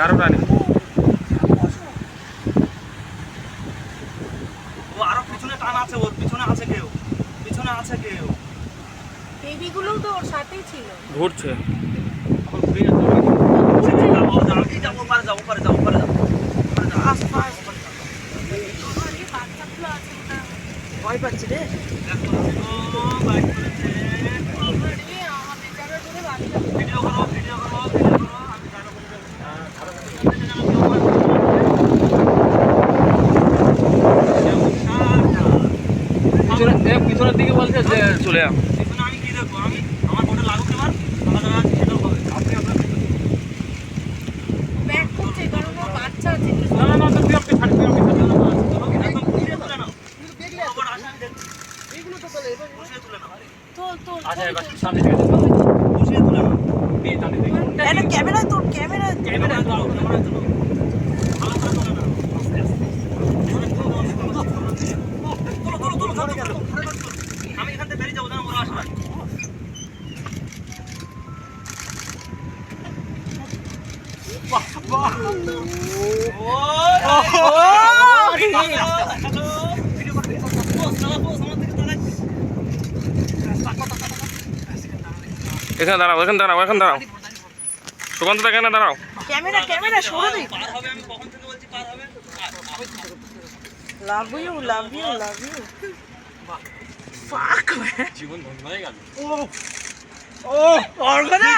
11টা নেই। ও আরো পিছনে টান আছে, ওর পিছনে আছে কেউ, পিছনে আছে কেউ। বেবিগুলোও তো ওর সাথেই ছিল। ঘুরছে। আবার ঘুরে যাচ্ছে। যাবো পারে যাবো পারে যাবো পারে যাবো আশপাশ বাচ্চাগুলো আছে ওটা। ভয় পাচ্ছি রে। বাইক করেছে। আমাদের জায়গায় ধরে বাচ্চা ভিডিও করো ভিডিও করো ভিডিও করো। আমি জানো করে পিছনের দিকে বলছে যে চলে আম। পিছনে আমি কি দেখবো? আমি আমার বোটে লাগুক এবার আলাদা আলাদা সেটাও হবে। আপনি আপনার ব্যাক করছে কারণ ওর বাচ্চা আছে। না না না তুই আপনি ছাড়, তুই আপনি ছাড়। একদম বসিয়ে তুলে নাও। আবার আসে আমি দেখবো। এইগুলো তো বলে এবার বসিয়ে তুলে নাও। তো আচ্ছা এবার সামনে থেকে বসিয়ে তুলে নাও। এই টানে দেখি। এটা ক্যামেরায় তোর ক্যামেরায় ক্যামেরায় তুলো, ক্যামেরায় তুলো। ভালো করে তুলে নাও। আস্তে আস্তে। তুলো। আমি এখান থেকে বেরিয়ে যাবো, যেন ওরা আসে না। বাহ, বাহ। ভিডিও করতে পোজ আমার দিকে তাকাই। এখানে দাঁড়াও, এখানে দাঁড়াও, এখানে দাঁড়াও। সুকান্ত দা এখানে দাঁড়াও। ক্যামেরা সরে দে। পার হবে, আমি কখন থেকে বলছি পার হবে। লাভ ইউ ফাক জীবন ধন্য হয়ে গেল। ও অর্গনা